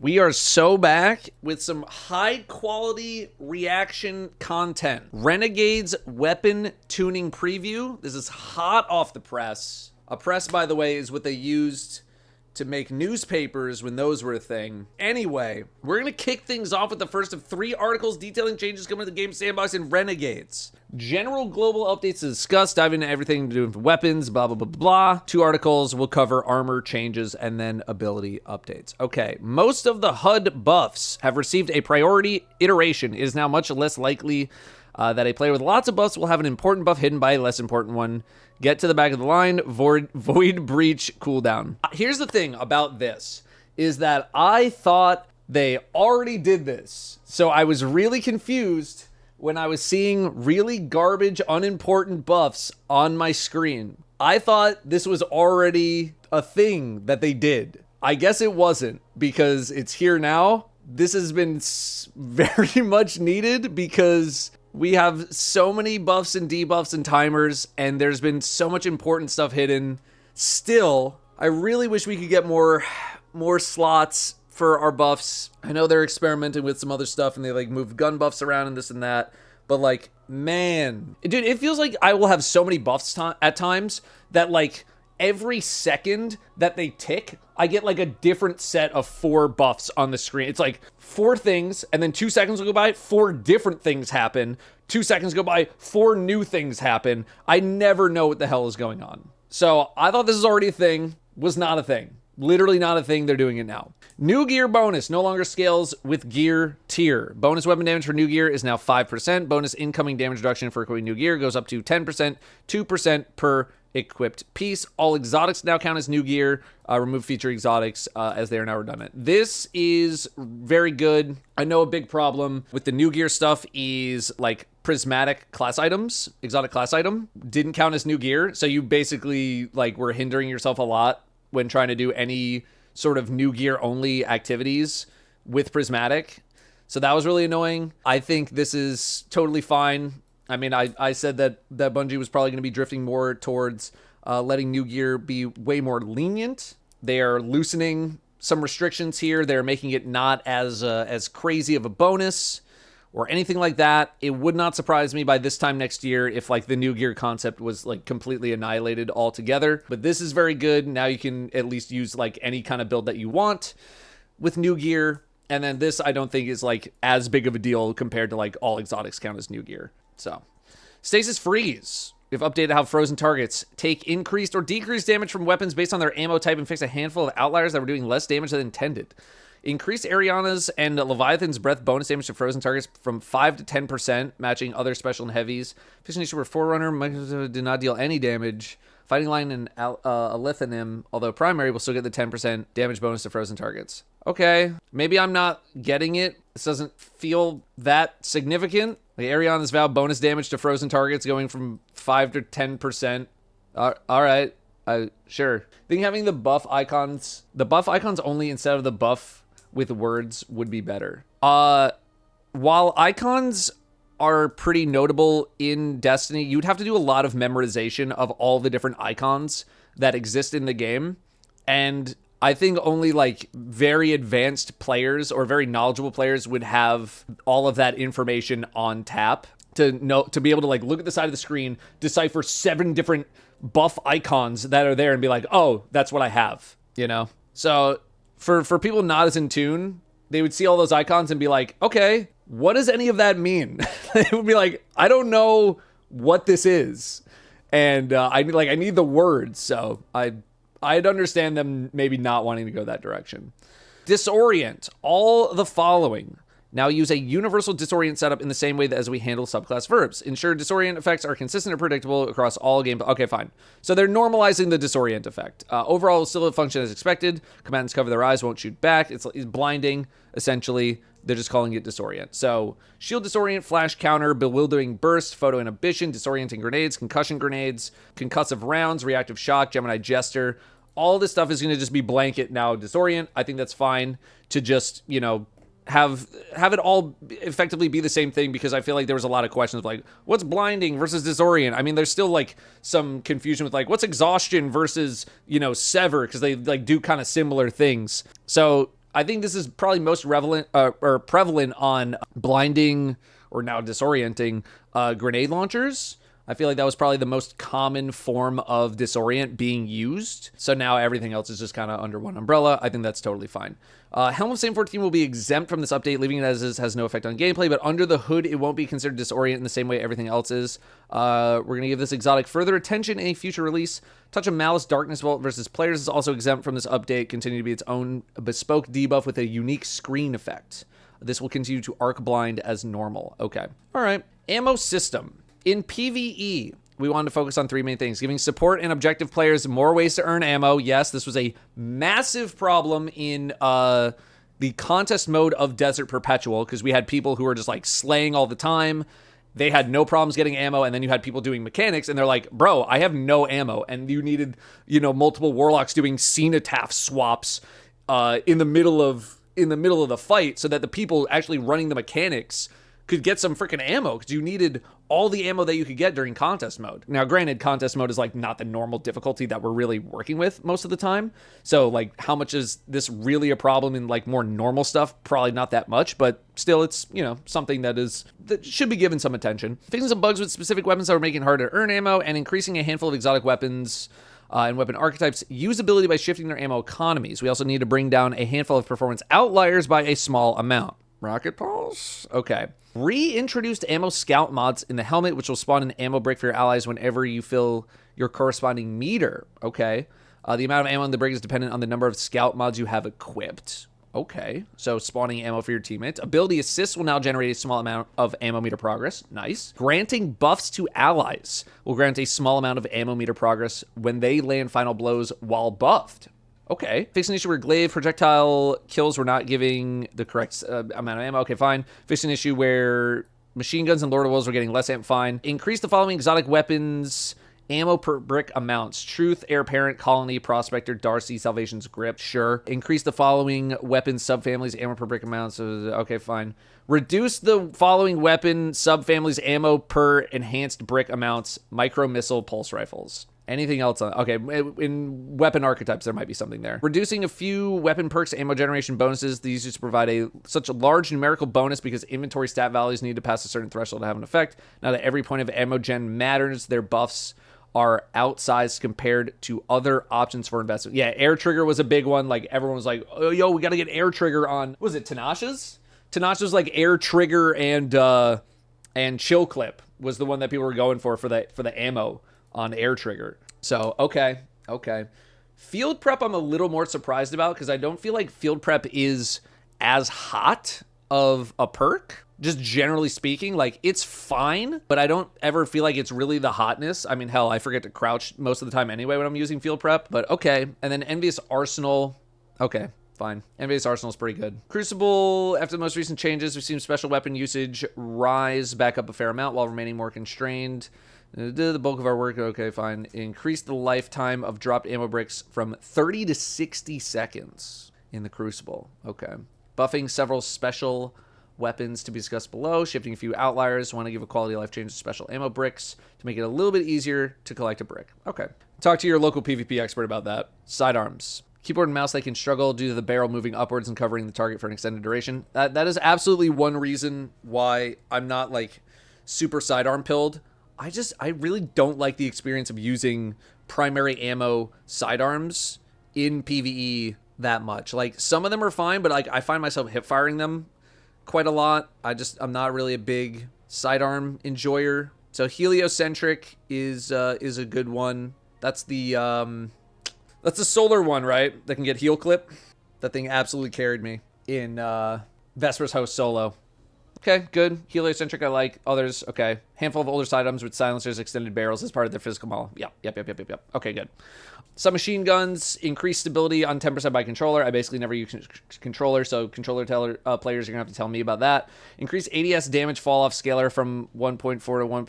We are so back with some high quality reaction content. Renegade's weapon tuning preview. This is hot off the press. A press, by the way, is what they used to make newspapers when those were a thing. Anyway, we're gonna kick things off with the first of 3 articles detailing changes coming to the game sandbox in Renegades. General global updates to discuss, dive into everything to do with weapons, blah, blah, blah, blah. 2 articles will cover armor changes and then ability updates. Okay, most of the HUD buffs have received a priority iteration. It is now much less likely that a player with lots of buffs will have an important buff hidden by a less important one. Get to the back of the line, void breach cooldown. Here's the thing about this, is that I thought they already did this. So I was really confused when I was seeing really garbage, unimportant buffs on my screen. I thought this was already a thing that they did. I guess it wasn't, because it's here now. This has been very much needed because we have so many buffs and debuffs and timers, and there's been so much important stuff hidden. Still, I really wish we could get more slots for our buffs. I know they're experimenting with some other stuff, and they like move gun buffs around and this and that. But like, man, dude, it feels like I will have so many buffs at times that like every second that they tick, I get like a different set of 4 buffs on the screen. It's like 4 things, and then 2 seconds will go by, 4 different things happen. 2 seconds go by, 4 new things happen. I never know what the hell is going on. So I thought this was already a thing. Was not a thing. Literally not a thing. They're doing it now. New gear bonus no longer scales with gear tier. Bonus weapon damage for new gear is now 5%. Bonus incoming damage reduction for equipping new gear goes up to 10%, 2% per equipped piece. All exotics now count as new gear. Remove feature exotics as they are now redundant. This is very good. I know a big problem with the new gear stuff is like prismatic class items, exotic class item didn't count as new gear. So you basically like were hindering yourself a lot when trying to do any sort of new gear only activities with prismatic. So that was really annoying. I think this is totally fine. I mean, I said that Bungie was probably going to be drifting more towards letting new gear be way more lenient. They are loosening some restrictions here. They're making it not as crazy of a bonus or anything like that. It would not surprise me by this time next year if like the new gear concept was like completely annihilated altogether. But this is very good. Now you can at least use like any kind of build that you want with new gear. And then this I don't think is like as big of a deal compared to like all exotics count as new gear. So, Stasis Freeze. We've updated how frozen targets take increased or decreased damage from weapons based on their ammo type and fixed a handful of outliers that were doing less damage than intended. Increased Ariana's and Leviathan's breath bonus damage to frozen targets from 5 to 10%, matching other special and heavies. Fishing Super Forerunner did not deal any damage. Fighting Line and Alithanim, although primary, will still get the 10% damage bonus to frozen targets. Okay, maybe I'm not getting it. This doesn't feel that significant. Like Ariana's Vow bonus damage to frozen targets going from 5 to 10%. All right, sure. I think having the buff icons only instead of the buff with words would be better. While icons are pretty notable in Destiny, you'd have to do a lot of memorization of all the different icons that exist in the game. And I think only like very advanced players or very knowledgeable players would have all of that information on tap to be able to like look at the side of the screen, decipher 7 different buff icons that are there and be like, oh, that's what I have, you know? So for people not as in tune, they would see all those icons and be like, okay, what does any of that mean? They would be like, I don't know what this is. And I need the words. So I'd understand them maybe not wanting to go that direction. Disorient. All the following. Now use a universal disorient setup in the same way as we handle subclass verbs. Ensure disorient effects are consistent and predictable across all game. Okay, fine. So they're normalizing the disorient effect. Overall, will still function as expected. Combatants cover their eyes, won't shoot back. It's blinding, essentially. They're just calling it disorient. So shield disorient, flash counter, bewildering burst, photo inhibition, disorienting grenades, concussion grenades, concussive rounds, reactive shock, Gemini Jester. All this stuff is going to just be blanket now disorient. I think that's fine to just, you know, have it all effectively be the same thing, because I feel like there was a lot of questions of like, what's blinding versus disorient? I mean, there's still like some confusion with like, what's exhaustion versus, you know, sever, because they like do kind of similar things. So I think this is probably most relevant or prevalent on blinding or now disorienting grenade launchers. I feel like that was probably the most common form of disorient being used. So now everything else is just kind of under one umbrella. I think that's totally fine. Helm of Saint 14 will be exempt from this update. Leaving it as is has no effect on gameplay, but under the hood, it won't be considered disorient in the same way everything else is. We're going to give this exotic further attention in a future release. Touch of Malice Darkness Vault versus players is also exempt from this update. Continue to be its own bespoke debuff with a unique screen effect. This will continue to arc blind as normal. Okay. All right. Ammo system. In PvE, we wanted to focus on 3 main things. Giving support and objective players more ways to earn ammo. Yes, this was a massive problem in the contest mode of Desert Perpetual, because we had people who were just like slaying all the time. They had no problems getting ammo, and then you had people doing mechanics, and they're like, bro, I have no ammo. And you needed, multiple warlocks doing cenotaph swaps in the middle of the fight so that the people actually running the mechanics could get some freaking ammo, because you needed all the ammo that you could get during contest mode. Now, granted, contest mode is like not the normal difficulty that we're really working with most of the time. So like, how much is this really a problem in like more normal stuff? Probably not that much, but still it's, something that should be given some attention. Fixing some bugs with specific weapons that were making it harder to earn ammo, and increasing a handful of exotic weapons and weapon archetypes' usability by shifting their ammo economies. We also need to bring down a handful of performance outliers by a small amount. Rocket pulse? Okay. Reintroduced ammo scout mods in the helmet, which will spawn an ammo brick for your allies whenever you fill your corresponding meter. Okay. The amount of ammo in the brick is dependent on the number of scout mods you have equipped. Okay. So spawning ammo for your teammates. Ability assists will now generate a small amount of ammo meter progress. Nice. Granting buffs to allies will grant a small amount of ammo meter progress when they land final blows while buffed. Okay. Fixing an issue where glaive projectile kills were not giving the correct amount of ammo. Okay, fine. Fixing an issue where machine guns and Lord of Wolves were getting less ammo. Fine. Increase the following exotic weapons ammo per brick amounts. Truth, Heir Apparent, Colony, Prospector, Darcy, Salvation's Grip. Sure. Increase the following weapon subfamilies ammo per brick amounts. Okay, fine. Reduce the following weapon subfamilies ammo per enhanced brick amounts. Micro missile pulse rifles. Anything else? Okay, in weapon archetypes, there might be something there. Reducing a few weapon perks, ammo generation bonuses. These used to provide such a large numerical bonus because inventory stat values need to pass a certain threshold to have an effect. Now that every point of ammo gen matters, their buffs are outsized compared to other options for investment. Yeah, air trigger was a big one. Like, everyone was like, oh, yo, we got to get air trigger on. Was it Tanash's? Tanash's like air trigger and chill clip was the one that people were going for the ammo on air trigger. So, okay. Field prep I'm a little more surprised about, because I don't feel like field prep is as hot of a perk. Just generally speaking, like, it's fine, but I don't ever feel like it's really the hotness. I mean, hell, I forget to crouch most of the time anyway when I'm using field prep, but okay. And then Envious Arsenal. Okay, fine. Envious Arsenal is pretty good. Crucible, after the most recent changes, we've seen special weapon usage rise back up a fair amount while remaining more constrained. The bulk of our work, okay, fine. Increase the lifetime of dropped ammo bricks from 30 to 60 seconds in the Crucible. Okay. Buffing several special weapons to be discussed below. Shifting a few outliers. Want to give a quality of life change to special ammo bricks to make it a little bit easier to collect a brick. Okay. Talk to your local PvP expert about that. Sidearms. Keyboard and mouse, they can struggle due to the barrel moving upwards and covering the target for an extended duration. That is absolutely one reason why I'm not, like, super sidearm pilled. I really don't like the experience of using primary ammo sidearms in PvE that much. Like, some of them are fine, but like, I find myself hip firing them quite a lot. I'm not really a big sidearm enjoyer. So heliocentric is a good one. That's the solar one, right? That can get heal clip. That thing absolutely carried me in Vesper's Host solo. Okay, good. Heliocentric I like. Others, okay. Handful of older sidearms with silencers, extended barrels as part of their physical model. Yep. Okay, good. Submachine guns, increase stability on 10% by controller. I basically never use controller, so controller players are going to have to tell me about that. Increase ADS damage fall-off scalar from 1.4 to 1.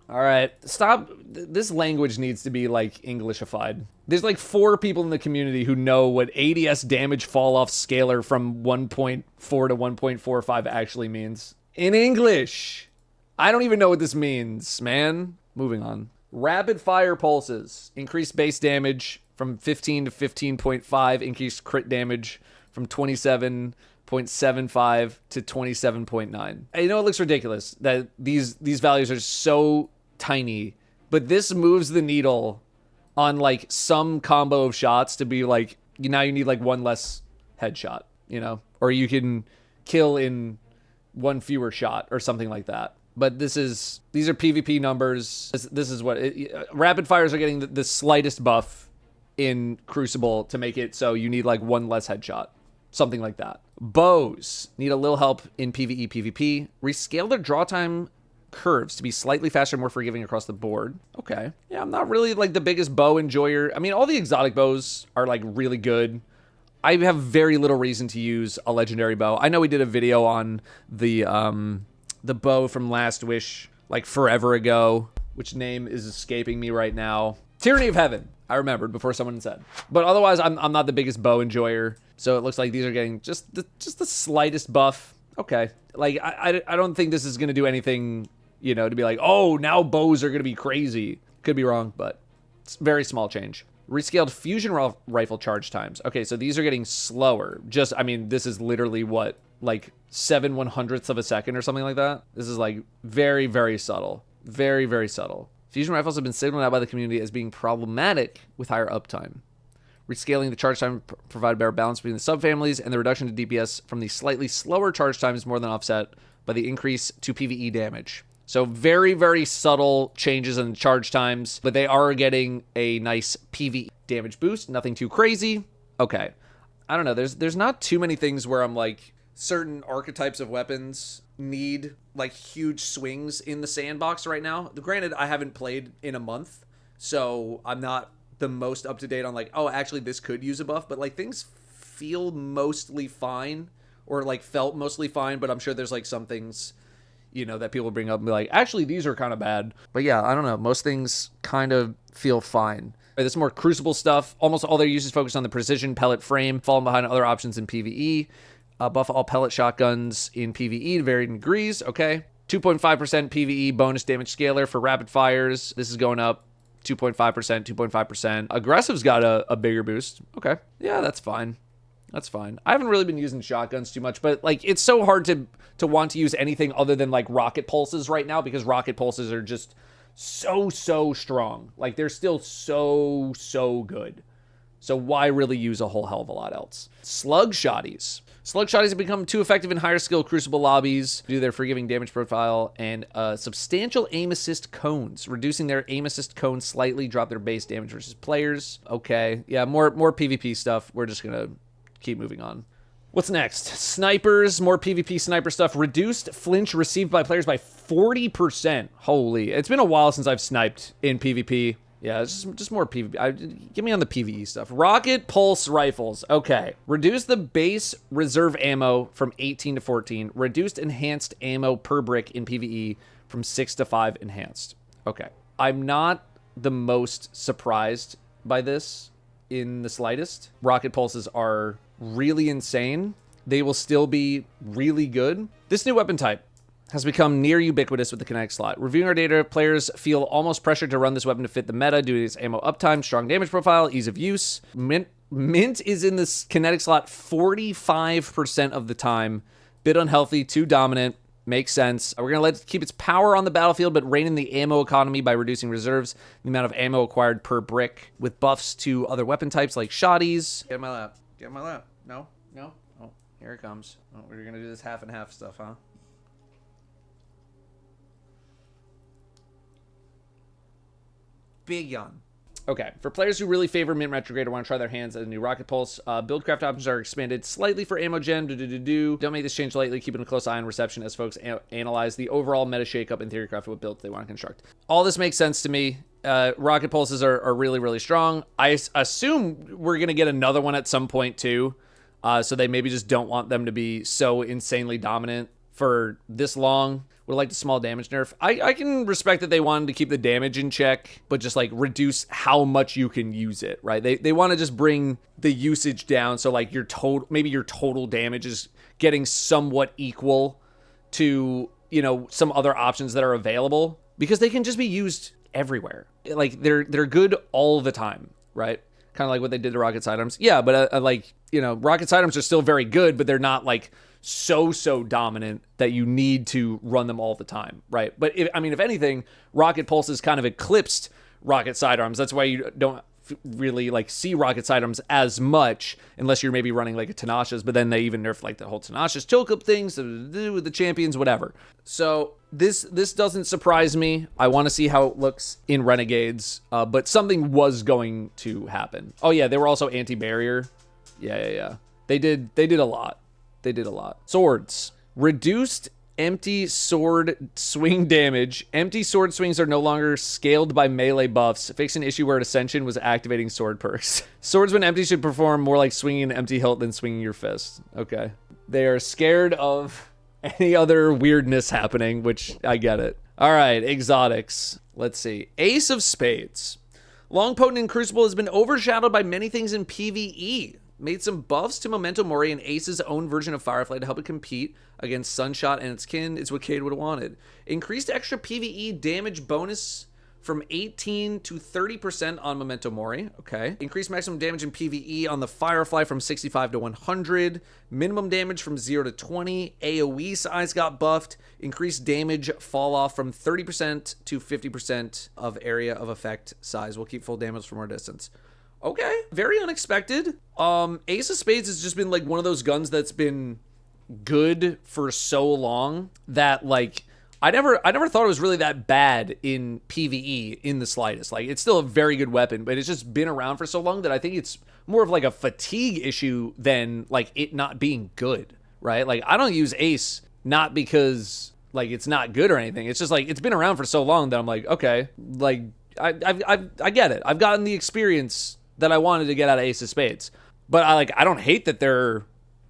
All right, stop. This language needs to be, like, Englishified. There's, like, 4 people in the community who know what ADS damage fall-off scalar from 1.4 to 1.45 actually means. In English. I don't even know what this means, man. Moving on. Rapid fire pulses. Increase base damage from 15 to 15.5. Increase crit damage from 27.75 to 27.9. I know it looks ridiculous that these values are so tiny, but this moves the needle on like some combo of shots to be like, now you need like one less headshot, you know, or you can kill in one fewer shot or something like that. But these are PvP numbers. This is what rapid fires are getting the slightest buff in Crucible to make it so you need like one less headshot, something like that. Bows need a little help in PvE, PvP. Rescale their draw time curves to be slightly faster and more forgiving across the board. Okay. Yeah, I'm not really like the biggest bow enjoyer. I mean, all the exotic bows are like really good. I have very little reason to use a legendary bow. I know we did a video on the bow from Last Wish like forever ago, which name is escaping me right now. Tyranny of Heaven. I remembered before someone said. But otherwise, I'm not the biggest bow enjoyer. So it looks like these are getting just the slightest buff. Okay. Like, I don't think this is going to do anything, you know, to be like, oh, now bows are going to be crazy. Could be wrong, but it's very small change. Rescaled fusion rifle charge times. Okay, so these are getting slower. Just, I mean, this is literally what, like 7/100ths of a second or something like that? This is like very, very subtle. Very, very subtle. Fusion rifles have been signaled out by the community as being problematic with higher uptime. Rescaling the charge time provided better balance between the subfamilies, and the reduction to DPS from the slightly slower charge time is more than offset by the increase to PvE damage. So very, very subtle changes in charge times, but they are getting a nice PvE damage boost. Nothing too crazy. Okay. I don't know. There's not too many things where I'm like, certain archetypes of weapons need like huge swings in the sandbox right now. Granted, I haven't played in a month, so I'm not the most up to date on like, oh, actually this could use a buff, but like things feel mostly fine, or like felt mostly fine, but I'm sure there's like some things, you know, that people bring up and be like, actually these are kind of bad. But yeah, I don't know. Most things kind of feel fine. There's more Crucible stuff. Almost all their uses focus on the precision pellet frame, falling behind other options in PvE. Buff all pellet shotguns in PvE to varying degrees. Okay. 2.5% PvE bonus damage scaler for rapid fires. This is going up 2.5%, 2.5%. Aggressive's got a bigger boost. Okay. Yeah, that's fine. That's fine. I haven't really been using shotguns too much, but like it's so hard to want to use anything other than like rocket pulses right now, because rocket pulses are just so strong. Like they're still so good. So why really use a whole hell of a lot else? Slug shotties. Slug shotties have become too effective in higher skill Crucible lobbies due to their forgiving damage profile and substantial aim assist cones. Reducing their aim assist cones slightly drop their base damage versus players. Okay. Yeah, more PvP stuff. We're just going to keep moving on. What's next? Snipers, more PvP sniper stuff. Reduced flinch received by players by 40%. Holy. It's been a while since I've sniped in PvP. Yeah, it's just more PvP. Get me on the PvE stuff. Rocket pulse rifles. Okay. Reduce the base reserve ammo from 18 to 14. Reduced enhanced ammo per brick in PvE from 6 to 5 enhanced. Okay. I'm not the most surprised by this in the slightest. Rocket pulses are really insane. They will still be really good. This new weapon type has become near ubiquitous with the kinetic slot. Reviewing our data, players feel almost pressured to run this weapon to fit the meta due to its ammo uptime, strong damage profile, ease of use. Mint is in this kinetic slot 45% of the time. Bit unhealthy, too dominant. Makes sense. We're going to keep its power on the battlefield, but rein in the ammo economy by reducing reserves, the amount of ammo acquired per brick, with buffs to other weapon types like shotties. Get in my lap. Get in my lap. No? Oh, here it comes. Oh, we're going to do this half and half stuff, huh? Big yawn. Okay, for players who really favor Mint Retrograde or want to try their hands at a new Rocket Pulse, buildcraft options are expanded slightly for ammo gen. Don't make this change lightly, keeping a close eye on reception as folks analyze the overall meta shakeup and theorycraft what builds they want to construct. All this makes sense to me. Rocket Pulses are really strong. I assume we're going to get another one at some point too, so they maybe just don't want them to be so insanely dominant for this long. Would like the small damage nerf. I can respect that they wanted to keep the damage in check, but just like reduce how much you can use it, right? They want to just bring the usage down, so like your total damage is getting somewhat equal to, you know, some other options that are available, because they can just be used everywhere. Like they're good all the time, right? Kind of like what they did to rocket sidearms. Yeah, but like rocket sidearms are still very good, but they're not like so dominant that you need to run them all the time, right? But if anything, rocket pulses kind of eclipsed rocket sidearms. That's why you don't really like see rocket sidearms as much unless you're maybe running like a Tenacious, but then they even nerf like the whole Tenacious chill clip things with the champions, whatever. So this doesn't surprise me. I want to see how it looks in Renegades, but something was going to happen. Oh yeah, they were also anti-barrier. Yeah. They did a lot. Swords. Reduced empty sword swing damage. Empty sword swings are no longer scaled by melee buffs. Fixed an issue where Ascension was activating sword perks. Swords when empty should perform more like swinging an empty hilt than swinging your fist. Okay. They are scared of any other weirdness happening, which I get it. All right, exotics. Let's see. Ace of Spades. Long Potent and Crucible has been overshadowed by many things in PvE. Made some buffs to Memento Mori and Ace's own version of Firefly to help it compete against Sunshot and its kin. It's what Cade would have wanted. Increased extra PvE damage bonus from 18 to 30% on Memento Mori. Okay. Increased maximum damage in PvE on the Firefly from 65 to 100. Minimum damage from 0 to 20. AoE size got buffed. Increased damage fall off from 30% to 50% of area of effect size. Will keep full damage from more distance. Okay, very unexpected. Ace of Spades has just been like one of those guns that's been good for so long that like I never thought it was really that bad in PvE in the slightest. Like it's still a very good weapon, but it's just been around for so long that I think it's more of like a fatigue issue than like it not being good, right? Like I don't use Ace not because like it's not good or anything. It's just like it's been around for so long that I'm like, okay, like I get it. I've gotten the experience that I wanted to get out of Ace of Spades. But I don't hate that they're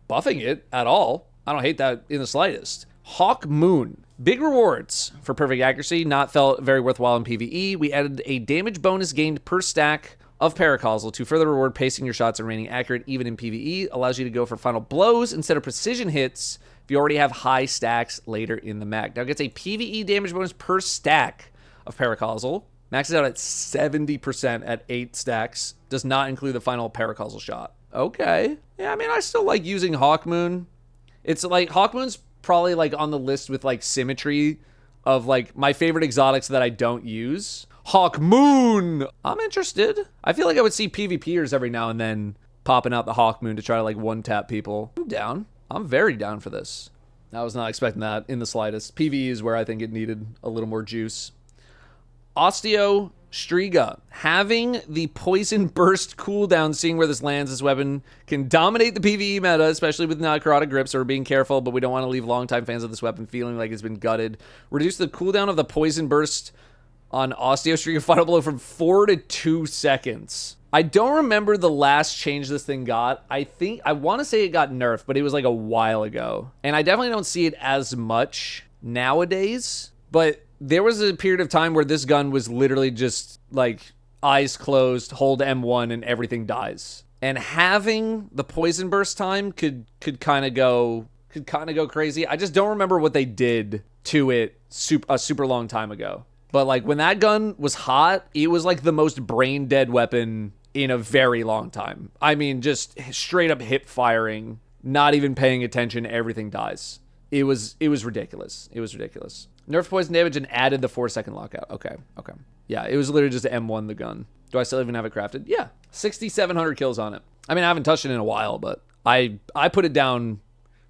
buffing it at all. I don't hate that in the slightest. Hawk Moon. Big rewards for perfect accuracy. Not felt very worthwhile in PvE. We added a damage bonus gained per stack of Paracausal to further reward pacing your shots and remaining accurate even in PvE. Allows you to go for final blows instead of precision hits if you already have high stacks later in the mag. Now it gets a PvE damage bonus per stack of Paracausal. Maxes out at 70% at 8 stacks. Does not include the final Paracausal shot. Okay. Yeah, I mean, I still like using Hawkmoon. It's like, Hawkmoon's probably like on the list with like Symmetry of like my favorite exotics that I don't use. Hawkmoon! I'm interested. I feel like I would see PvPers every now and then popping out the Hawkmoon to try to like one-tap people. I'm down. I'm very down for this. I was not expecting that in the slightest. PvE is where I think it needed a little more juice. Osteo Striga. Having the Poison Burst cooldown, seeing where this lands, this weapon can dominate the PvE meta, especially with necrotic grips, so we're being careful, but we don't want to leave longtime fans of this weapon feeling like it's been gutted. Reduce the cooldown of the Poison Burst on Osteo Striga Final Blow from 4 to 2 seconds. I don't remember the last change this thing got. I want to say it got nerfed, but it was like a while ago. And I definitely don't see it as much nowadays, but there was a period of time where this gun was literally just like eyes closed, hold M1 and everything dies. And having the Poison Burst time could kind of go crazy. I just don't remember what they did to it a super long time ago. But like when that gun was hot, it was like the most brain dead weapon in a very long time. I mean, just straight up hip firing, not even paying attention, everything dies. It was ridiculous. It was ridiculous. Nerf poison damage and added the 4-second lockout. Okay. Yeah, it was literally just M1 the gun. Do I still even have it crafted? Yeah. 6,700 kills on it. I mean, I haven't touched it in a while, but I put it down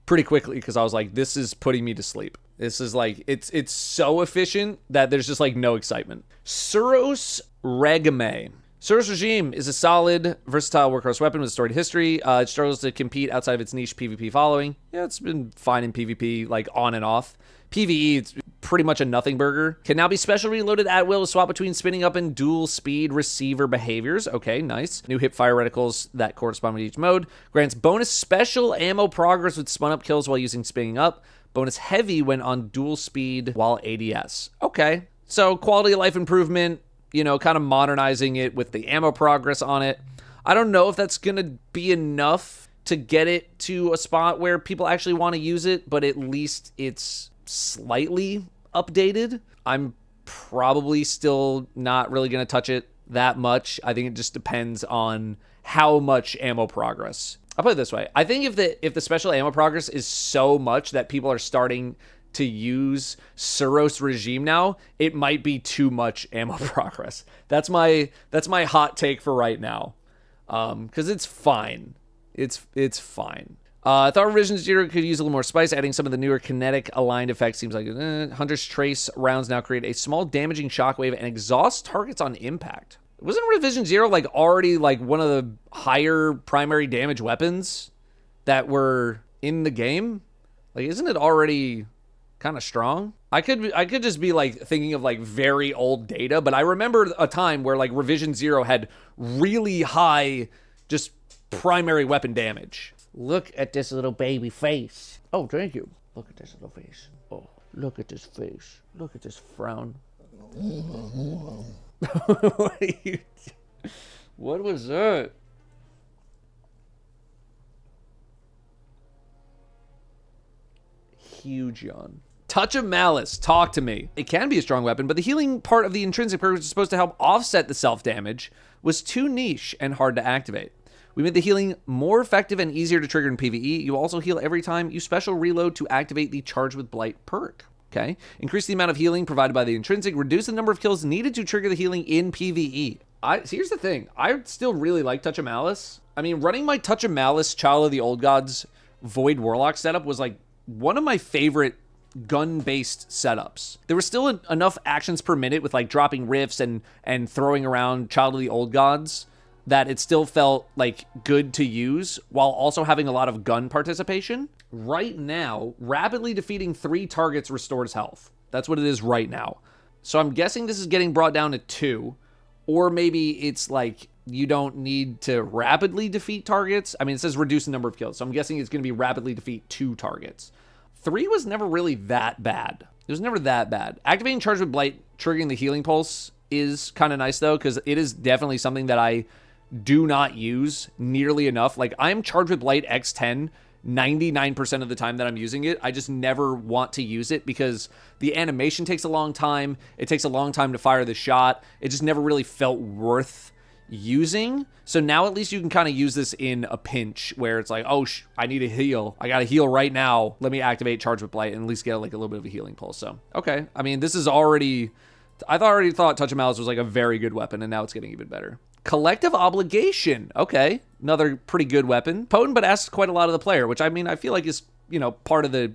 pretty quickly because I was like, this is putting me to sleep. This is like, it's so efficient that there's just like no excitement. Suros Regime. Suros Regime is a solid, versatile workhorse weapon with a storied history. It struggles to compete outside of its niche PvP following. Yeah, it's been fine in PvP, like on and off. PvE, it's pretty much a nothing burger. Can now be special reloaded at will to swap between spinning up and dual speed receiver behaviors. Okay, nice. New hip fire reticles that correspond with each mode. Grants bonus special ammo progress with spun up kills while using spinning up. Bonus heavy when on dual speed while ADS. Okay, so quality of life improvement, you know, kind of modernizing it with the ammo progress on it. I don't know if that's going to be enough to get it to a spot where people actually want to use it, but at least it's slightly updated. I'm probably still not really going to touch it that much. I think it just depends on how much ammo progress I'll put it this way. I think if the special ammo progress is so much that people are starting to use Suros regime now, it might be too much ammo progress. That's my hot take for right now. Because it's fine. It's fine. I thought Revision 0 could use a little more spice. Adding some of the newer kinetic aligned effects seems like Hunter's Trace rounds now create a small damaging shockwave and exhaust targets on impact. Wasn't Revision 0 like already like one of the higher primary damage weapons that were in the game? Like, isn't it already kind of strong? I could just be like thinking of like very old data, but I remember a time where like Revision 0 had really high just primary weapon damage. Look at this little baby face. Oh, thank you. Look at this little face. Oh, look at this face. Look at this frown. What was that? Huge yawn. Touch of Malice, talk to me. It can be a strong weapon, but the healing part of the intrinsic perk, which is supposed to help offset the self-damage, was too niche and hard to activate. We made the healing more effective and easier to trigger in PvE. You also heal every time you special reload to activate the Charge with Blight perk. Okay. Increase the amount of healing provided by the intrinsic. Reduce the number of kills needed to trigger the healing in PvE. Here's the thing. I still really like Touch of Malice. I mean, running my Touch of Malice Child of the Old Gods Void Warlock setup was like one of my favorite gun-based setups. There was still enough actions per minute with like dropping rifts and throwing around Child of the Old Gods that it still felt like good to use while also having a lot of gun participation. Right now, rapidly defeating 3 targets restores health. That's what it is right now. So I'm guessing this is getting brought down to 2, or maybe it's like you don't need to rapidly defeat targets. I mean, it says reduce the number of kills, so I'm guessing it's going to be rapidly defeat 2 targets. 3 was never really that bad. It was never that bad. Activating Charge with Blight, triggering the healing pulse is kind of nice though, because it is definitely something that I do not use nearly enough. Like, I'm Charged with Blight X10 99% of the time that I'm using it. I just never want to use it because the animation takes a long time. It takes a long time to fire the shot. It just never really felt worth using. So now at least you can kind of use this in a pinch where it's like, oh, I need a heal. I got to heal right now. Let me activate Charge with Blight and at least get like a little bit of a healing pulse. So, okay. I mean, this is already... I already thought Touch of Malice was like a very good weapon, and now it's getting even better. Collective Obligation. Okay. Another pretty good weapon. Potent, but asks quite a lot of the player, which I mean, I feel like is, you know, part of the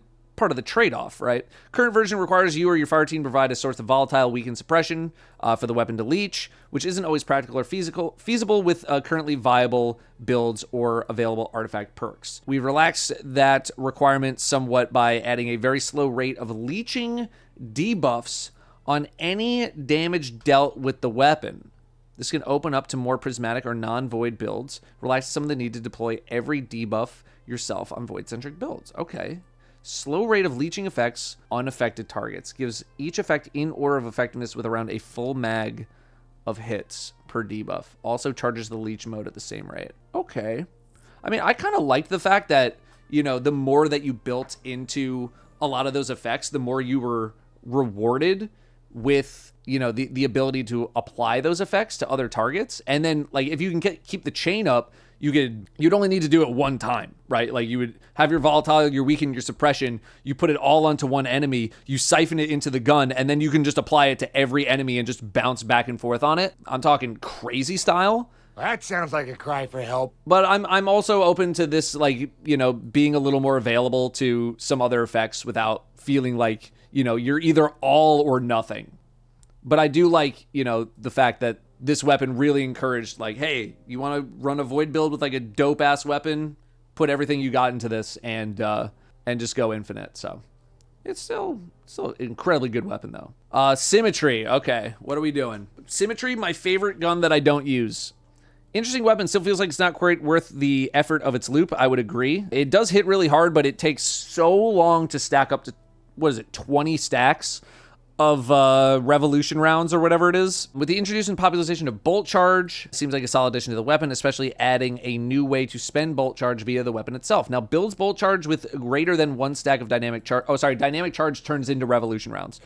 trade-off, right? Current version requires you or your fire team provide a source of volatile weakened suppression for the weapon to leech, which isn't always practical or feasible with currently viable builds or available artifact perks. We've relaxed that requirement somewhat by adding a very slow rate of leeching debuffs on any damage dealt with the weapon. This can open up to more prismatic or non-void builds. Relax some of the need to deploy every debuff yourself on void-centric builds. Okay. Slow rate of leeching effects on affected targets. Gives each effect in order of effectiveness with around a full mag of hits per debuff. Also charges the leech mode at the same rate. Okay. I mean, I kind of like the fact that, you know, the more that you built into a lot of those effects, the more you were rewarded with, you know, the ability to apply those effects to other targets. And then, like, if you can keep the chain up, you'd only need to do it one time, right? Like, you would have your volatile, your weaken, your suppression, you put it all onto one enemy, you siphon it into the gun, and then you can just apply it to every enemy and just bounce back and forth on it. I'm talking crazy style. That sounds like a cry for help. But I'm also open to this, like, you know, being a little more available to some other effects without feeling like, you know, you're either all or nothing. But I do like, you know, the fact that this weapon really encouraged, like, hey, you want to run a void build with like a dope ass weapon? Put everything you got into this and just go infinite. So it's still an incredibly good weapon though. Symmetry. Okay, what are we doing? Symmetry, my favorite gun that I don't use. Interesting weapon, still feels like it's not quite worth the effort of its loop. I would agree. It does hit really hard, but it takes so long to stack up to, what is it, 20 stacks of revolution rounds or whatever it is. With the introduction and popularization of bolt charge, seems like a solid addition to the weapon, especially adding a new way to spend bolt charge via the weapon itself. Now builds bolt charge with greater than 1 stack of dynamic charge. Oh, sorry, dynamic charge turns into revolution rounds.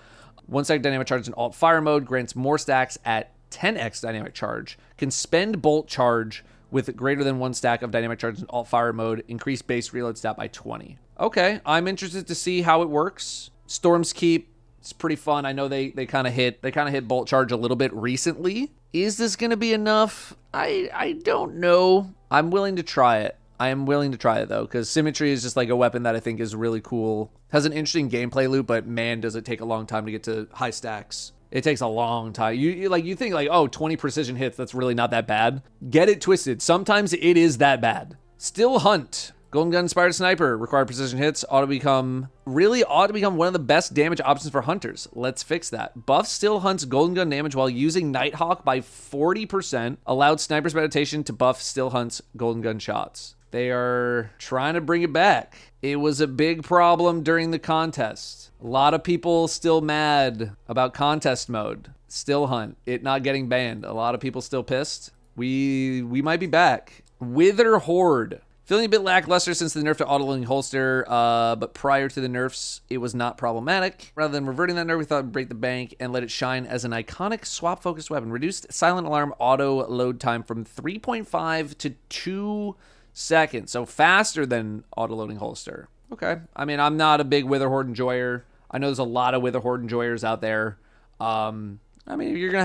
1 stack dynamic charge in alt fire mode grants more stacks at 10x dynamic charge. Can spend bolt charge with greater than 1 stack of dynamic charge in alt fire mode. Increase base reload stat by 20. Okay, I'm interested to see how it works. Storm's Keep, it's pretty fun. I know they kind of hit bolt charge a little bit recently. Is this going to be enough? I don't know. I'm willing to try it. I am willing to try it though, because Symmetry is just like a weapon that I think is really cool. Has an interesting gameplay loop, but man, does it take a long time to get to high stacks. It takes a long time. You think like, oh, 20 precision hits, that's really not that bad. Get it twisted. Sometimes it is that bad. Still Hunt. Golden Gun Inspired Sniper. Required precision hits ought to become one of the best damage options for hunters. Let's fix that. Buff Still Hunt's Golden Gun damage while using Nighthawk by 40%. Allowed Sniper's Meditation to buff Still Hunt's Golden Gun shots. They are trying to bring it back. It was a big problem during the contest. A lot of people still mad about contest mode. Still Hunt, it not getting banned. A lot of people still pissed. We might be back. Wither Horde. Feeling a bit lackluster since the nerf to auto-loading holster, but prior to the nerfs, it was not problematic. Rather than reverting that nerf, we thought we'd break the bank and let it shine as an iconic swap-focused weapon. Reduced Silent Alarm auto-load time from 3.5 to 2 seconds, so faster than auto-loading holster. Okay, I mean, I'm not a big Wither Horde enjoyer. I know there's a lot of Wither Horde enjoyers out there. I mean, if you're gonna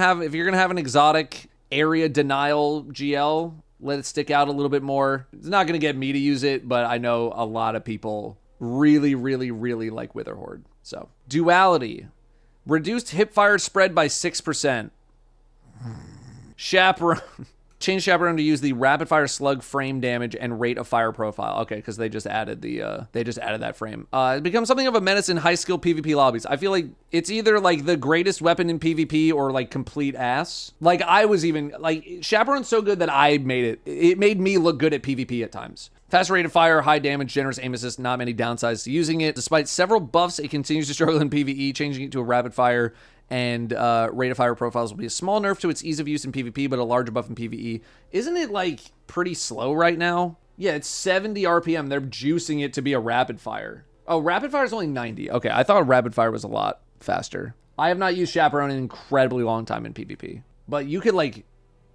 have an exotic area denial GL, let it stick out a little bit more. It's not gonna get me to use it, but I know a lot of people really, really, really like Wither Horde. So, Duality. Reduced hipfire spread by 6%. Chaperone. Change Chaperone to use the rapid fire slug frame damage and rate of fire profile. Okay, because they just added that frame. It becomes something of a menace in high skill PvP lobbies. I feel like it's either like the greatest weapon in PvP or like complete ass. Like I was even like Chaperone's so good that I made it. It made me look good at PvP at times. Fast rate of fire, high damage, generous aim assist, not many downsides to using it. Despite several buffs, it continues to struggle in PvE, changing it to a rapid fire and rate of fire profiles will be a small nerf to its ease of use in PvP, but a larger buff in PvE. Isn't it like pretty slow right now? Yeah, it's 70 RPM. They're juicing it to be a rapid fire. Oh, rapid fire is only 90. Okay, I thought rapid fire was a lot faster. I have not used Chaperone in an incredibly long time in PvP, but you could you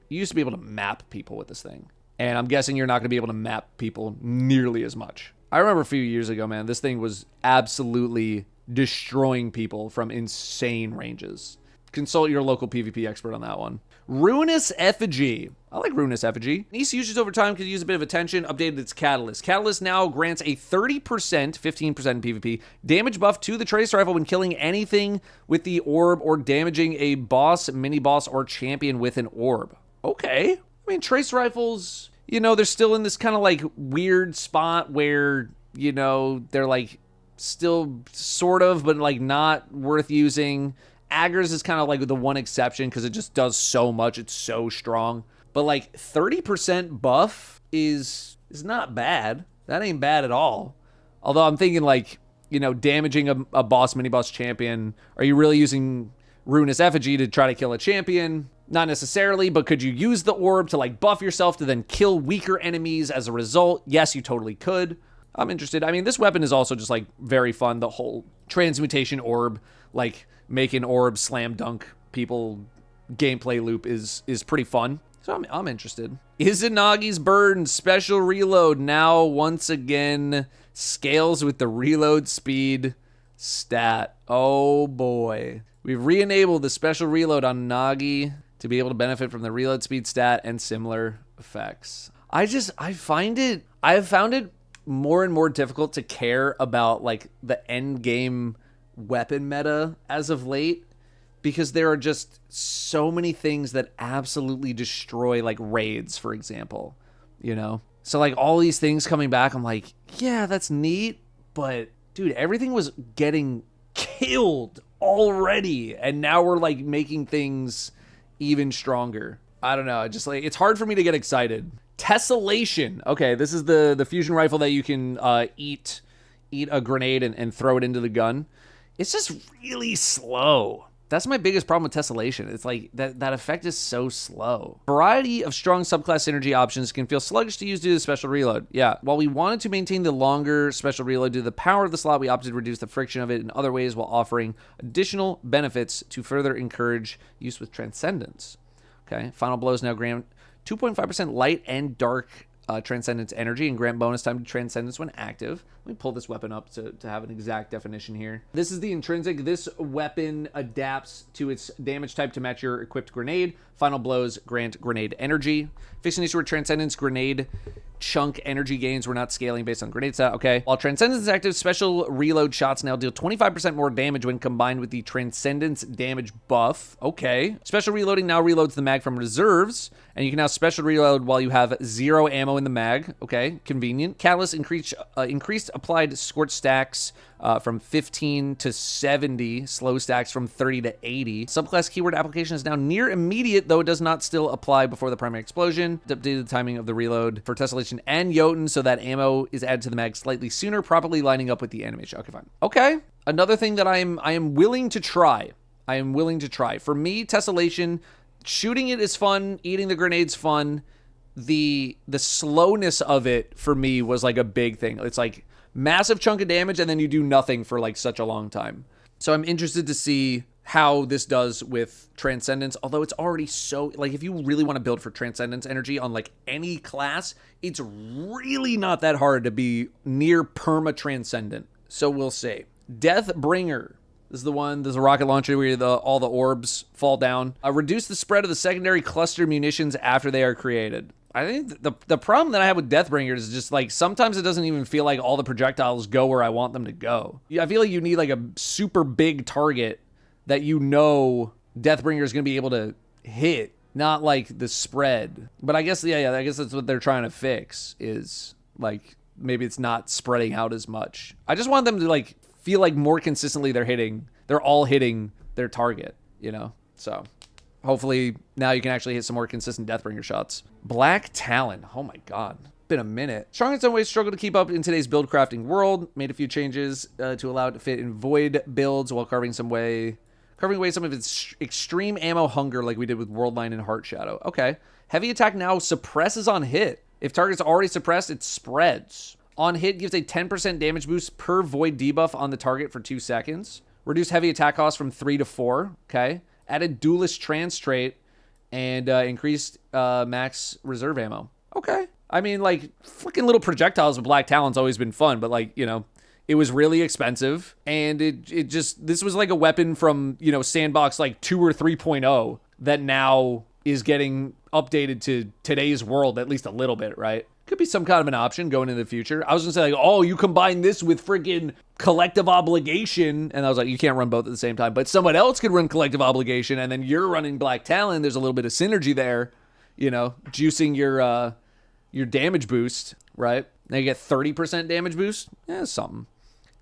used to be able to map people with this thing. And I'm guessing you're not going to be able to map people nearly as much. I remember a few years ago, man, this thing was absolutely destroying people from insane ranges. Consult your local PvP expert on that one. Ruinous Effigy. I like Ruinous Effigy. Nice usage over time could use a bit of attention. Updated its Catalyst. Catalyst now grants a 30%, 15% in PvP, damage buff to the Trace Rifle when killing anything with the orb or damaging a boss, mini-boss, or champion with an orb. Okay. I mean, Trace Rifles, they're still in this kind of like weird spot where, they're like still sort of, but like not worth using. Aggers is kind of like the one exception because it just does so much. It's so strong. But like 30% buff is not bad. That ain't bad at all. Although I'm thinking like, damaging a boss, mini-boss champion. Are you really using Ruinous Effigy to try to kill a champion? Not necessarily, but could you use the orb to like buff yourself to then kill weaker enemies as a result? Yes, you totally could. I'm interested. I mean, this weapon is also just like very fun. The whole transmutation orb, like making orbs slam dunk people gameplay loop is pretty fun. So I'm interested. Izanagi's Burn special reload now once again scales with the reload speed stat. Oh boy. We've re-enabled the special reload on Nagi to be able to benefit from the reload speed stat and similar effects. I've found it more and more difficult to care about like the end game weapon meta as of late because there are just so many things that absolutely destroy like raids, for example, so like all these things coming back, I'm like, yeah, that's neat, but dude, everything was getting killed already and now we're like making things even stronger. I don't know, just like it's hard for me to get excited. Tessellation. Okay, this is the fusion rifle that you can eat a grenade and throw it into the gun. It's just really slow. That's my biggest problem with Tessellation. It's like that effect is so slow. Variety of strong subclass synergy options can feel sluggish to use due to the special reload. Yeah, while we wanted to maintain the longer special reload due to the power of the slot, we opted to reduce the friction of it in other ways while offering additional benefits to further encourage use with Transcendence. Okay, Final Blows now grant 2.5% light and dark Transcendence energy, and grant bonus time to Transcendence when active. Let me pull this weapon up to have an exact definition here. This is the intrinsic. This weapon adapts to its damage type to match your equipped grenade. Final blows grant grenade energy. Fixing issue with Transcendence, grenade chunk energy gains were not scaling based on grenade stat. Okay. While Transcendence is active, special reload shots now deal 25% more damage when combined with the Transcendence damage buff. Okay. Special reloading now reloads the mag from reserves, and you can now special reload while you have 0 ammo in the mag. Okay. Convenient. Catalyst increased applied scorch stacks from 15 to 70. Slow stacks from 30 to 80. Subclass keyword application is now near immediate, though it does not still apply before the primary explosion. Updated the timing of the reload for Tessellation and Jotun so that ammo is added to the mag slightly sooner, properly lining up with the animation. Okay, fine. Okay. Another thing that I am willing to try. I am willing to try. For me, Tessellation, shooting it is fun. Eating the grenades fun. The slowness of it for me was like a big thing. It's like massive chunk of damage and then you do nothing for like such a long time. So I'm interested to see how this does with Transcendence, although it's already so, like, if you really want to build for Transcendence energy on like any class, it's really not that hard to be near perma transcendent. So we'll see. Deathbringer. This is the one, there's a rocket launcher where all the orbs fall down. Reduce the spread of the secondary cluster munitions after they are created. I think the problem that I have with Deathbringer is just like sometimes it doesn't even feel like all the projectiles go where I want them to go. I feel like you need like a super big target that you know Deathbringer is going to be able to hit, not like the spread. But I guess, yeah, I guess that's what they're trying to fix is like maybe it's not spreading out as much. I just want them to like feel like more consistently they're all hitting their target, you know? So hopefully now you can actually hit some more consistent Deathbringer shots. Black Talon. Oh my God. Been a minute. Strong in some ways, struggle to keep up in today's build crafting world. Made a few changes to allow it to fit in void builds while carving away some of its extreme ammo hunger like we did with Worldline and Heart Shadow. Okay. Heavy attack now suppresses on hit. If target's already suppressed, it spreads. On hit, gives a 10% damage boost per void debuff on the target for 2 seconds. Reduce heavy attack cost from 3 to 4. Okay. Added duelist trans trait and increased max reserve ammo. Okay. I mean, like, freaking little projectiles with Black Talon's always been fun, but like, you know, it was really expensive, and it just, this was like a weapon from, you know, Sandbox like 2 or 3.0 that now is getting updated to today's world at least a little bit, right? Could be some kind of an option going into the future. I was gonna say like, oh, you combine this with freaking collective obligation, and I was like, you can't run both at the same time, but someone else could run collective obligation, and then you're running Black Talon. There's a little bit of synergy there, you know, juicing your damage boost, right? Now you get 30% damage boost. Yeah, something.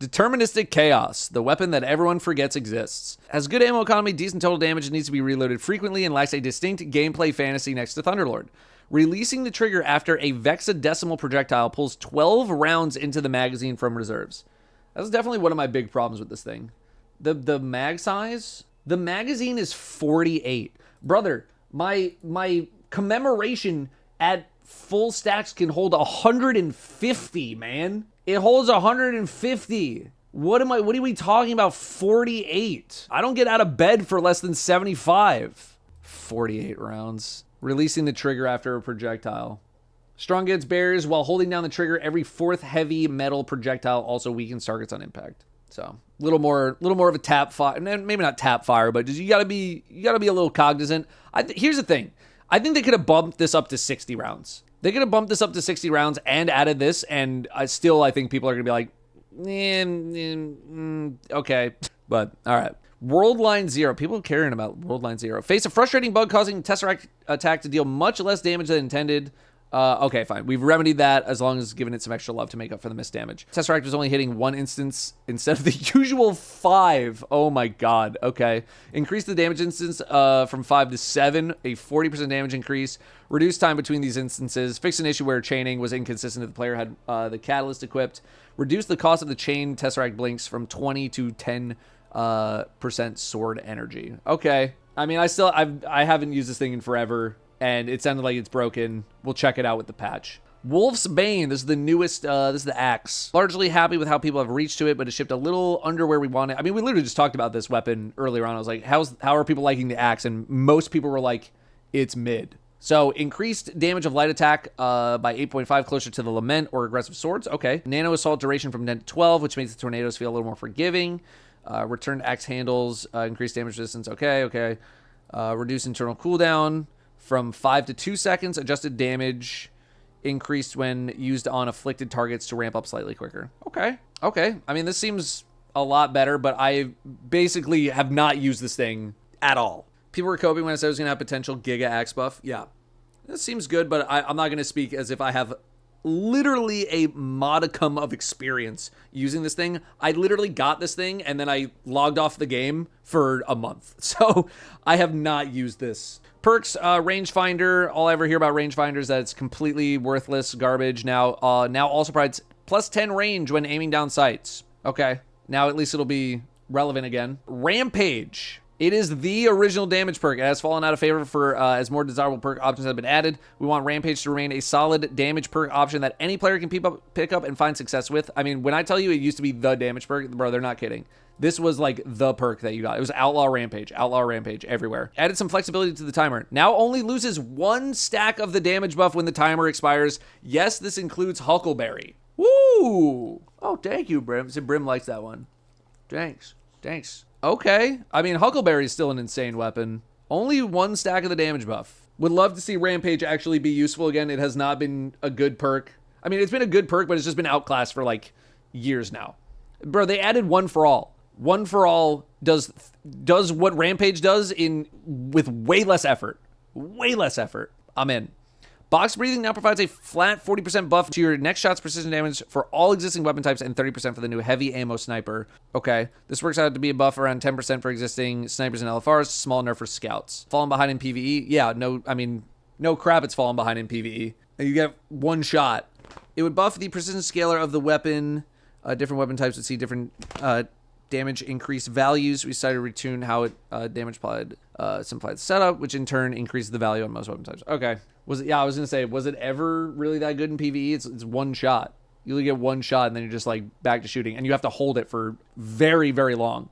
Deterministic Chaos, the weapon that everyone forgets exists. Has good ammo economy, decent total damage, and needs to be reloaded frequently, and lacks a distinct gameplay fantasy next to Thunderlord. Releasing the trigger after a vexadecimal projectile pulls 12 rounds into the magazine from reserves. That's definitely one of my big problems with this thing. The mag size, the magazine is 48. Brother, my commemoration at full stacks can hold 150, man. It holds 150. What are we talking about? 48. I don't get out of bed for less than 75. 48 rounds. Releasing the trigger after a projectile. Strong gets barriers while holding down the trigger. Every 4th heavy metal projectile also weakens targets on impact. So a little more of a tap fire. Maybe not tap fire, but just you gotta be a little cognizant. Here's the thing. I think they could have bumped this up to 60 rounds. They could have bumped this up to 60 rounds and added this, and I think people are going to be like, okay. But, all right. Worldline 0. People caring about Worldline 0. Face a frustrating bug causing Tesseract attack to deal much less damage than intended. Okay, fine. We've remedied that as long as giving it some extra love to make up for the missed damage. Tesseract was only hitting 1 instance instead of the usual 5. Oh my God. Okay. Increase the damage instance from 5 to 7. A 40% damage increase. Reduce time between these instances. Fix an issue where chaining was inconsistent if the player had the catalyst equipped. Reduce the cost of the chain Tesseract blinks from 20 to 10% sword energy. Okay. I mean, I haven't used this thing in forever, and it sounded like it's broken. We'll check it out with the patch. Wolf's Bane. This is the newest, this is the axe. Largely happy with how people have reached to it, but it shipped a little under where we wanted. I mean, we literally just talked about this weapon earlier on. I was like, how are people liking the axe? And most people were like, it's mid. So increased damage of light attack by 8.5, closer to the Lament or aggressive swords. Okay. Nano assault duration from 10 to 12, which makes the tornadoes feel a little more forgiving. Returned axe handles, increased damage resistance. Okay. Reduce internal cooldown from 5 to 2 seconds. Adjusted damage increased when used on afflicted targets to ramp up slightly quicker. Okay. I mean, this seems a lot better, but I basically have not used this thing at all. People were coping when I said it was going to have potential Giga Axe buff. Yeah. This seems good, but I'm not going to speak as if I have literally a modicum of experience using this thing. I literally got this thing and then I logged off the game for a month. So I have not used this. Perks, rangefinder. All I ever hear about rangefinder is that it's completely worthless garbage. Now also provides plus 10 range when aiming down sights. Okay. Now at least it'll be relevant again. Rampage. It is the original damage perk. It has fallen out of favor for as more desirable perk options have been added. We want Rampage to remain a solid damage perk option that any player can pick up and find success with. I mean, when I tell you it used to be the damage perk, bro, they're not kidding. This was like the perk that you got. It was Outlaw Rampage everywhere. Added some flexibility to the timer. Now only loses 1 stack of the damage buff when the timer expires. Yes, this includes Huckleberry. Woo! Oh, thank you, Brim. So Brim likes that one. Thanks. Okay. I mean, Huckleberry is still an insane weapon. Only 1 stack of the damage buff. Would love to see Rampage actually be useful again. It has not been a good perk. I mean, it's been a good perk, but it's just been outclassed for like years now. Bro, they added One for All. One for All does what Rampage does with way less effort. I'm in. Box breathing now provides a flat 40% buff to your next shot's precision damage for all existing weapon types and 30% for the new heavy ammo sniper. Okay, this works out to be a buff around 10% for existing snipers and LFRs, small nerf for scouts. Falling behind in PvE? Yeah, no crap, it's falling behind in PvE. You get 1 shot. It would buff the precision scaler of the weapon. Different weapon types would see different damage increase values. We decided to retune how it damage applied, simplified the setup, which in turn increases the value on most weapon types. Okay. I was gonna say, was it ever really that good in PvE? It's 1 shot. You only get 1 shot and then you're just like back to shooting, and you have to hold it for very, very long.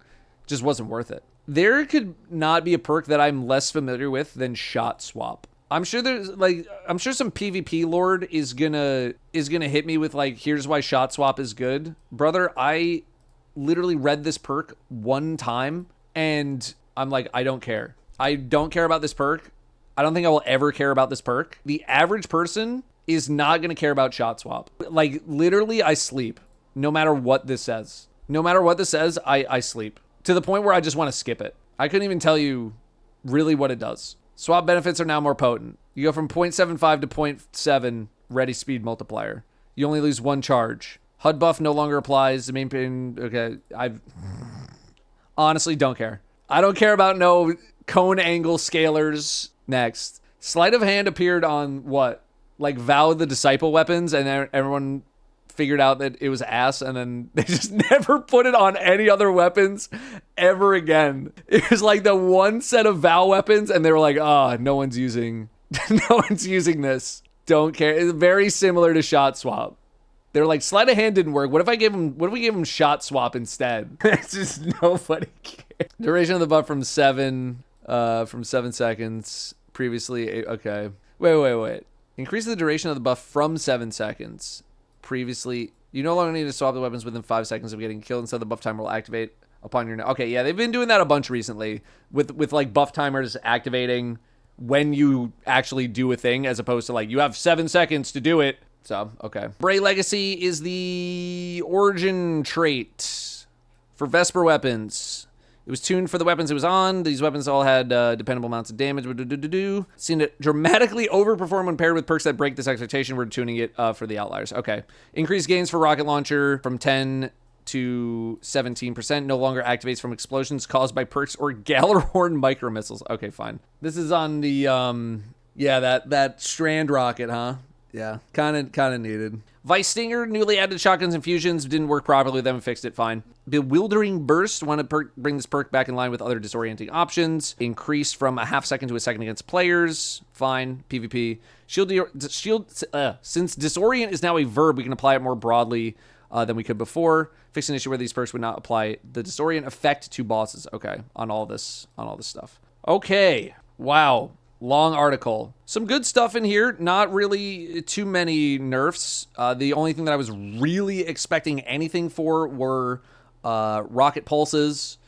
Just wasn't worth it. There could not be a perk that I'm less familiar with than shot swap. I'm sure some PvP lord is gonna hit me with like, here's why shot swap is good. Brother, I literally read this perk 1 time and I'm like, I don't care. I don't care about this perk. I don't think I will ever care about this perk. The average person is not going to care about shot swap. Like, literally, I sleep. No matter what this says. I sleep. To the point where I just want to skip it. I couldn't even tell you really what it does. Swap benefits are now more potent. You go from 0.75 to 0.7 ready speed multiplier. You only lose 1 charge. HUD buff no longer applies. The main pin, okay. I honestly don't care. I don't care about no cone angle scalers. Next. Sleight of hand appeared on what? Like Vow of the Disciple weapons, and everyone figured out that it was ass, and then they just never put it on any other weapons ever again. It was like the 1 set of Vow weapons, and they were like, no one's using this. Don't care. It's very similar to shot swap. They're like, sleight of hand didn't work. What if we gave him shot swap instead? It's just nobody cares. Duration of the buff from 7 seconds. Previously, okay. Wait. Increase the duration of the buff from 7 seconds. Previously, you no longer need to swap the weapons within 5 seconds of getting killed. Instead, the buff timer will activate upon your... Okay, yeah, they've been doing that a bunch recently. With like buff timers activating when you actually do a thing, as opposed to like, you have 7 seconds to do it. So, okay. Bray Legacy is the origin trait for Vesper weapons. It was tuned for the weapons it was on. These weapons all had dependable amounts of damage. Seen it dramatically overperform when paired with perks that break this expectation. We're tuning it for the outliers. Okay. Increased gains for rocket launcher from 10 to 17%. No longer activates from explosions caused by perks or galore micro missiles. Okay, fine. This is on the that strand rocket, huh? Yeah, kind of needed. Vice Stinger, newly added shotguns and fusions, didn't work properly with them and fixed it, fine. Bewildering Burst, want to bring this perk back in line with other disorienting options. Increased from a half second to a second against players, fine. PvP. Since Disorient is now a verb, we can apply it more broadly than we could before. Fix an issue where these perks would not apply the Disorient effect to bosses. Okay, on all this stuff. Okay, wow. Long article. Some good stuff in here. Not really too many nerfs. The only thing that I was really expecting anything for were rocket pulses.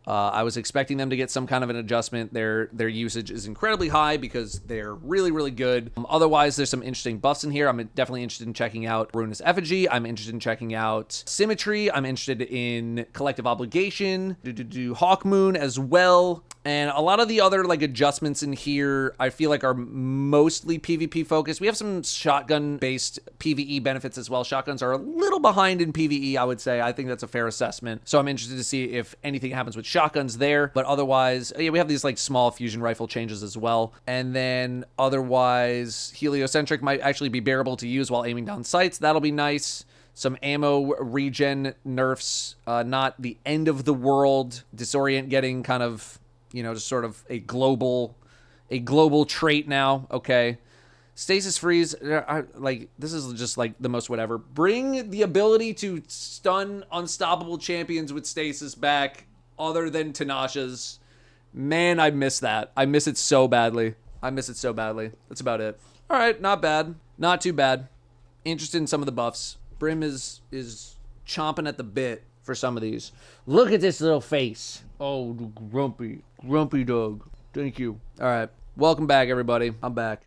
I was expecting them to get some kind of an adjustment. Their usage is incredibly high because they're really, really good. Otherwise, there's some interesting buffs in here. I'm definitely interested in checking out Ruinous Effigy. I'm interested in checking out Symmetry. I'm interested in Collective Obligation. Do Hawkmoon as well. And a lot of the other like adjustments in here, I feel like are mostly PvP focused. We have some shotgun-based PvE benefits as well. Shotguns are a little behind in PvE, I would say. I think that's a fair assessment. So I'm interested to see if anything happens with shotguns there. But otherwise, yeah, we have these like small fusion rifle changes as well. And then otherwise, heliocentric might actually be bearable to use while aiming down sights. That'll be nice. Some ammo regen nerfs, not the end of the world. Disorient getting kind of, you know, just sort of a global trait now. Okay. Stasis freeze, like, this is just like the most whatever. Bring the ability to stun unstoppable champions with stasis back other than Tinashe's. Man, I miss that. I miss it so badly. That's about it. All right, not bad. Not too bad. Interested in some of the buffs. Brim is chomping at the bit for some of these. Look at this little face. Oh, grumpy dog. Thank you. All right. Welcome back, everybody. I'm back.